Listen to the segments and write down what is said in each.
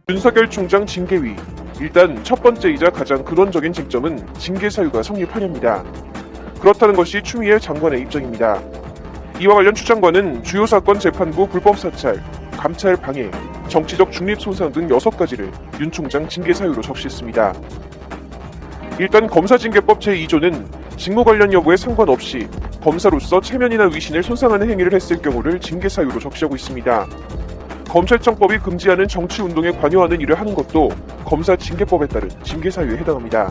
윤석열 총장 징계위. 일단 첫 번째이자 가장 근원적인 쟁점은 징계 사유가 성립하냐입니다. 그렇다는 것이 추미애 장관의 입장입니다. 이와 관련 추 장관은 주요 사건 재판부 불법 사찰, 감찰 방해, 정치적 중립 손상 등 6가지를 윤 총장 징계 사유로 적시했습니다. 일단 검사징계법 제2조는 직무 관련 여부에 상관없이 검사로서 체면이나 위신을 손상하는 행위를 했을 경우를 징계 사유로 적시하고 있습니다. 검찰청법이 금지하는 정치운동에 관여하는 일을 하는 것도 검사징계법에 따른 징계 사유에 해당합니다.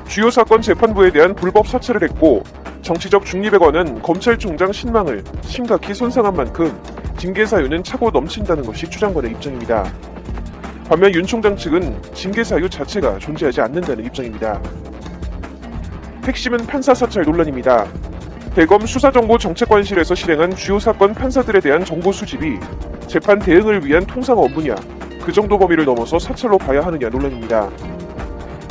주요 사건 재판부에 대한 불법 사찰을 했고 정치적 중립에 관한 검찰총장 신망을 심각히 손상한 만큼 징계 사유는 차고 넘친다는 것이 추 장관의 입장입니다. 반면 윤 총장 측은 징계 사유 자체가 존재하지 않는다는 입장입니다. 핵심은 판사 사찰 논란입니다. 대검 수사정보정책관실에서 실행한 주요 사건 판사들에 대한 정보 수집이 재판 대응을 위한 통상 업무냐, 그 정도 범위를 넘어서 사찰로 봐야 하느냐 논란입니다.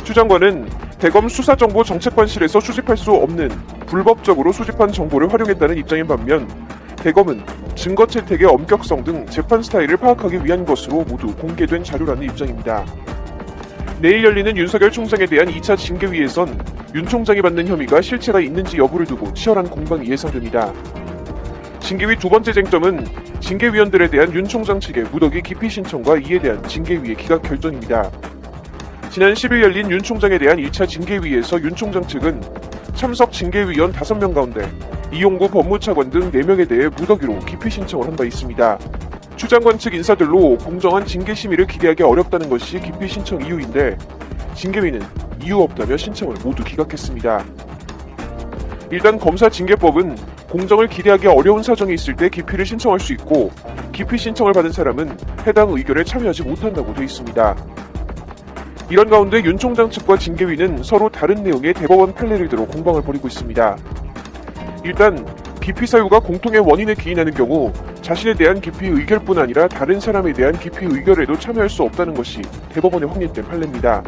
추 장관은 대검 수사정보정책관실에서 수집할 수 없는 불법적으로 수집한 정보를 활용했다는 입장인 반면 대검은 증거 채택의 엄격성 등 재판 스타일을 파악하기 위한 것으로 모두 공개된 자료라는 입장입니다. 내일 열리는 윤석열 총장에 대한 2차 징계위에선 윤 총장이 받는 혐의가 실체가 있는지 여부를 두고 치열한 공방이 예상됩니다. 징계위 두 번째 쟁점은 징계위원들에 대한 윤 총장 측의 무더기 기피 신청과 이에 대한 징계위의 기각 결정입니다. 지난 10일 열린 윤 총장에 대한 1차 징계위에서 윤 총장 측은 참석 징계위원 5명 가운데 이용구 법무차관 등 4명에 대해 무더기로 기피 신청을 한 바 있습니다. 추 장관 측 인사들로 공정한 징계 심의를 기대하기 어렵다는 것이 기피 신청 이유인데 징계위는 이유 없다며 신청을 모두 기각했습니다. 일단 검사징계법은 공정을 기대하기 어려운 사정이 있을 때 기피를 신청할 수 있고 기피 신청을 받은 사람은 해당 의결에 참여하지 못한다고 되어 있습니다. 이런 가운데 윤 총장 측과 징계위는 서로 다른 내용의 대법원 판례를 들어 공방을 벌이고 있습니다. 일단 기피 사유가 공통의 원인에 기인하는 경우 자신에 대한 기피 의결뿐 아니라 다른 사람에 대한 기피 의결에도 참여할 수 없다는 것이 대법원에 확립된 판례입니다.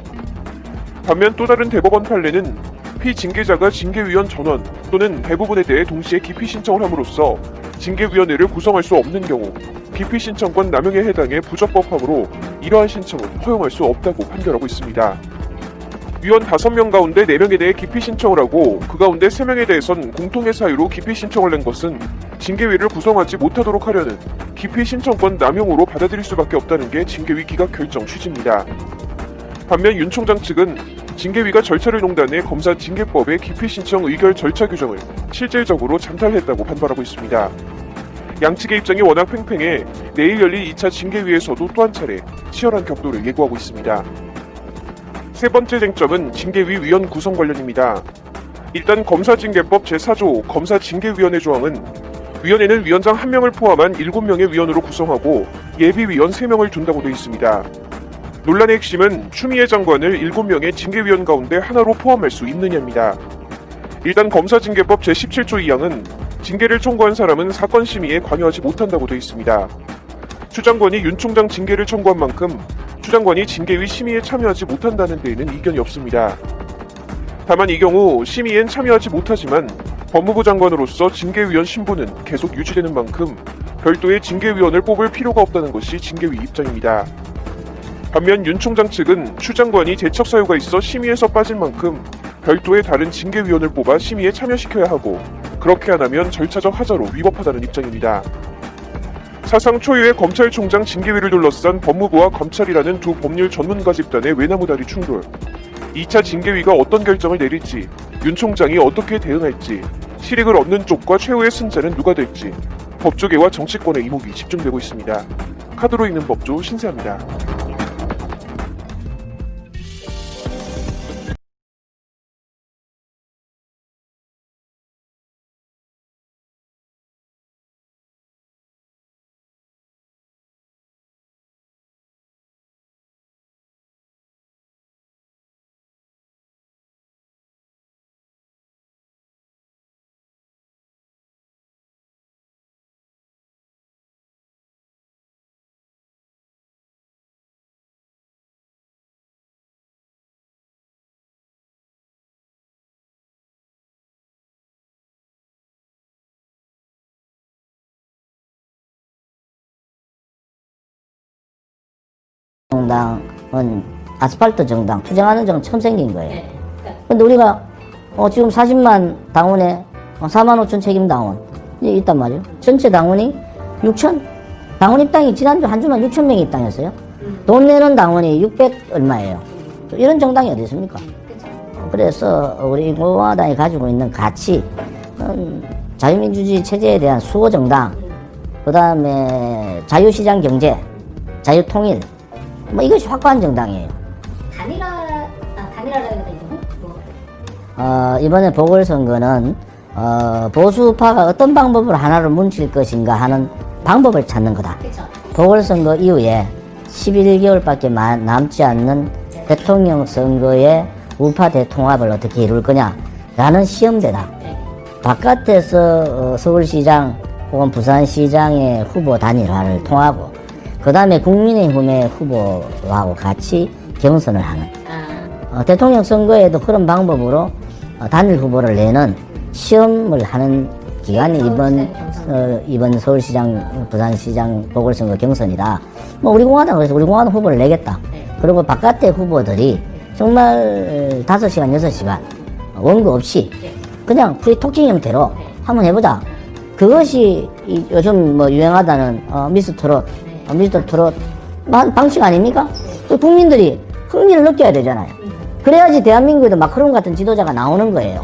반면 또 다른 대법원 판례는 피징계자가 징계위원 전원 또는 대부분에 대해 동시에 기피 신청을 함으로써 징계위원회를 구성할 수 없는 경우 기피 신청권 남용에 해당해 부적법함으로 이러한 신청은 허용할 수 없다고 판결하고 있습니다. 위원 5명 가운데 4명에 대해 기피 신청을 하고 그 가운데 3명에 대해선 공통의 사유로 기피 신청을 낸 것은 징계위를 구성하지 못하도록 하려는 기피 신청권 남용으로 받아들일 수밖에 없다는 게 징계위 기각 결정 취지입니다. 반면 윤 총장 측은 징계위가 절차를 농단해 검사징계법의 기피 신청 의결 절차 규정을 실질적으로 장탈했다고 반발하고 있습니다. 양측의 입장이 워낙 팽팽해 내일 열릴 2차 징계위에서도 또 한 차례 치열한 격돌을 예고하고 있습니다. 세 번째 쟁점은 징계위 위원 구성 관련입니다. 일단 검사징계법 제4조 검사징계위원회 조항은 위원회는 위원장 1명을 포함한 7명의 위원으로 구성하고 예비위원 3명을 둔다고 되어 있습니다. 논란의 핵심은 추미애 장관을 7명의 징계위원 가운데 하나로 포함할 수 있느냐입니다. 일단 검사징계법 제17조 2항은 징계를 청구한 사람은 사건 심의에 관여하지 못한다고 되어 있습니다. 추 장관이 윤 총장 징계를 청구한 만큼 추 장관이 징계위 심의에 참여하지 못한다는 데에는 이견이 없습니다. 다만 이 경우 심의엔 참여하지 못하지만 법무부 장관으로서 징계위원 신분은 계속 유지되는 만큼 별도의 징계위원을 뽑을 필요가 없다는 것이 징계위 입장입니다. 반면 윤 총장 측은 추 장관이 제척 사유가 있어 심의에서 빠진 만큼 별도의 다른 징계위원을 뽑아 심의에 참여시켜야 하고 그렇게 안 하면 절차적 하자로 위법하다는 입장입니다. 사상 초유의 검찰총장 징계위를 둘러싼 법무부와 검찰이라는 두 법률 전문가 집단의 외나무다리 충돌. 2차 징계위가 어떤 결정을 내릴지, 윤 총장이 어떻게 대응할지, 실익을 얻는 쪽과 최후의 승자는 누가 될지 법조계와 정치권의 이목이 집중되고 있습니다. 카드로 읽는 법조 신세아입니다. 정당은 아스팔트 정당, 투쟁하는 정당 처음 생긴 거예요. 근데 우리가 지금 40만 당원에 4만 5천 책임 당원 있단 말이에요. 전체 당원이 6천? 당원 입당이 지난주 한 주만 6천 명이 입당했어요. 돈 내는 당원이 600 얼마예요. 이런 정당이 어디 있습니까? 그래서 우리 공화당이 가지고 있는 가치, 자유민주주의 체제에 대한 수호 정당, 그 다음에 자유시장 경제, 자유통일, 뭐 이것이 확고한 정당이에요. 이번에 보궐선거는 보수파가 어떤 방법으로 하나를 뭉칠 것인가 하는 방법을 찾는 거다. 그쵸. 보궐선거 이후에 11개월밖에 남지 않는 대통령 선거에 우파 대통합을 어떻게 이룰 거냐라는 시험대다. 네. 바깥에서 서울시장 혹은 부산시장의 후보 단일화를 통하고 그 다음에 국민의힘의 후보하고 같이 경선을 하는 대통령 선거에도 그런 방법으로 단일 후보를 내는 시험을 하는 기간이 이번 서울시장, 부산시장 보궐선거 경선이다. 뭐 우리 공화당 그래서 우리 공화당 후보를 내겠다. 그리고 바깥의 후보들이 정말 5시간, 6시간 원고 없이 그냥 프리 토킹 형태로 한번 해보자. 그것이 요즘 뭐 유행하다는 미스트롯, 미스터트롯 방식 아닙니까? 국민들이 흥미를 느껴야 되잖아요. 그래야지 대한민국에도 마크롱 같은 지도자가 나오는 거예요.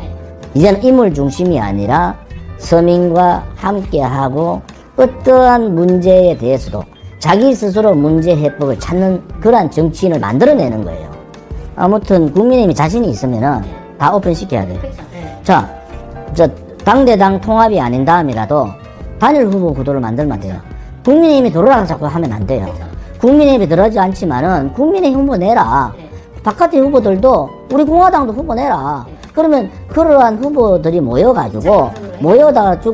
이제는 인물 중심이 아니라 서민과 함께하고 어떠한 문제에 대해서도 자기 스스로 문제 해법을 찾는 그러한 정치인을 만들어내는 거예요. 아무튼 국민의힘이 자신이 있으면은 다 오픈시켜야 돼요. 자, 당대당 통합이 아닌 다음이라도 단일 후보 구도를 만들면 돼요. 국민의힘이 들어오라고 자꾸 하면 안 돼요. 국민의힘이 들어오지 않지만은 국민의힘 후보 내라. 바깥의 후보들도 우리 공화당도 후보 내라. 그러면 그러한 후보들이 모여가지고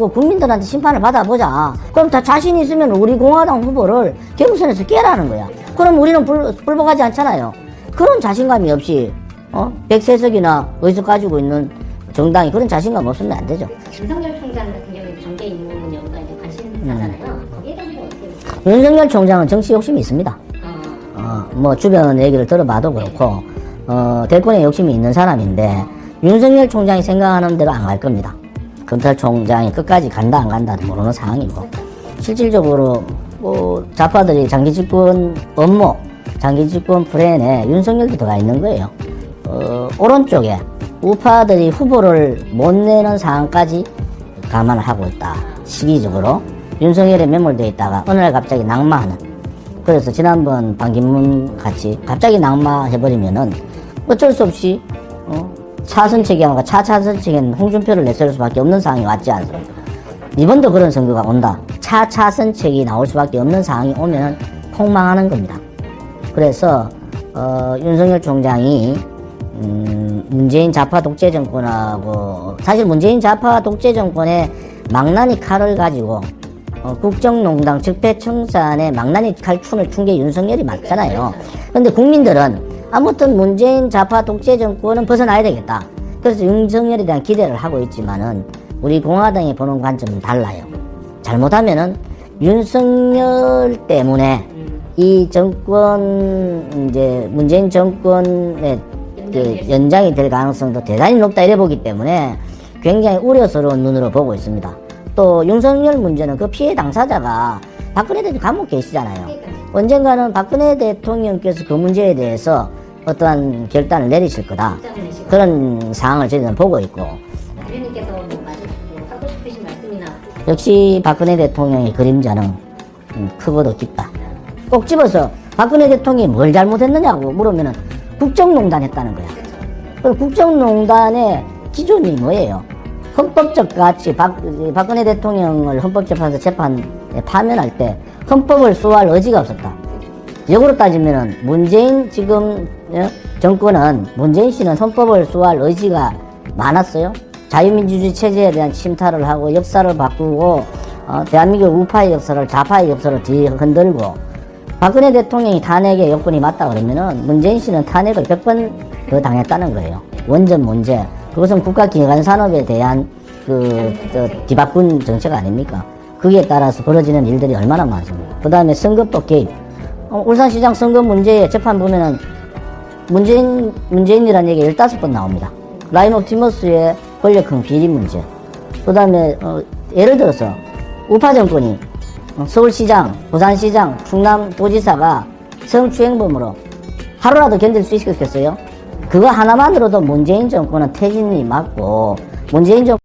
국민들한테 심판을 받아보자. 그럼 다 자신 있으면 우리 공화당 후보를 경선에서 깨라는 거야. 그럼 우리는 불복하지 않잖아요. 그런 자신감이 없이 103석이나 어디서 가지고 있는 정당이 그런 자신감 없으면 안 되죠. 윤석열 총장 같은 경우에 정계 입문 여부가 이제 관심사잖아요. 거기에 대해서 어떻게 보세요? 윤석열 총장은 정치 욕심이 있습니다. 뭐 주변 얘기를 들어봐도 그렇고 대권에 욕심이 있는 사람인데 윤석열 총장이 생각하는 대로 안 갈 겁니다. 검찰총장이 끝까지 간다 안 간다 모르는 상황이고 실질적으로 좌파들이 장기집권 업무, 장기집권 플랜에 윤석열도 들어가 있는 거예요. 오른쪽에 우파들이 후보를 못 내는 상황까지 감안을 하고 있다. 시기적으로 윤석열에 매몰되어 있다가 어느 날 갑자기 낙마하는. 그래서 지난번 반기문 같이 갑자기 낙마해버리면은 어쩔 수 없이 차선책이 아니라 차선책엔 홍준표를 내세울 수밖에 없는 상황이 왔지 않습니까? 이번도 그런 선거가 온다. 차선책이 나올 수밖에 없는 상황이 오면은 폭망하는 겁니다. 그래서 윤석열 총장이 문재인 좌파 독재 정권하고 사실 문재인 좌파 독재 정권의 망나니 칼을 가지고 국정농단 적폐청산에 망나니 칼춤을 춘 게 윤석열이 맞잖아요. 그런데 국민들은 아무튼 문재인 좌파 독재 정권은 벗어나야 되겠다. 그래서 윤석열에 대한 기대를 하고 있지만은 우리 공화당이 보는 관점은 달라요. 잘못하면은 윤석열 때문에 이 정권 이제 문재인 정권의 연장이 될 가능성도 대단히 높다 이래 보기 때문에 굉장히 우려스러운 눈으로 보고 있습니다. 또 윤석열 문제는 그 피해 당사자가 박근혜 대통령 감옥 계시잖아요. 언젠가는 박근혜 대통령께서 그 문제에 대해서 어떠한 결단을 내리실 거다. 그런 상황을 저희는 보고 있고. 대변인께서 하고 싶으신 말씀이나. 역시 박근혜 대통령의 그림자는 크고도 깊다. 꼭 집어서 박근혜 대통령이 뭘 잘못했느냐고 물으면은 국정농단 했다는 거야. 그럼 국정농단의 기준이 뭐예요? 헌법적 가치, 박근혜 대통령을 헌법재판소 재판에 파면할 때 헌법을 수호할 의지가 없었다. 역으로 따지면은 문재인 지금 정권은 문재인 씨는 헌법을 수호할 의지가 많았어요. 자유민주주의 체제에 대한 침탈을 하고 역사를 바꾸고 대한민국 우파의 역사를 좌파의 역사를 뒤에 흔들고 박근혜 대통령이 탄핵의 여건이 맞다 그러면은 문재인 씨는 탄핵을 100번 더 당했다는 거예요. 원전 문제. 그것은 국가기관 산업에 대한 뒤바꾼 정책 아닙니까? 거기에 따라서 벌어지는 일들이 얼마나 많습니까? 그 다음에 선거법 개입. 울산시장 선거 문제에 재판 보면은 문재인이라는 얘기가 15번 나옵니다. 라인 옵티머스의 권력형 비리 문제. 그 다음에, 예를 들어서, 우파 정권이 서울시장, 부산시장, 충남도지사가 성추행범으로 하루라도 견딜 수 있겠어요? 그거 하나만으로도 문재인 정권은 퇴진이 맞고, 문재인 정권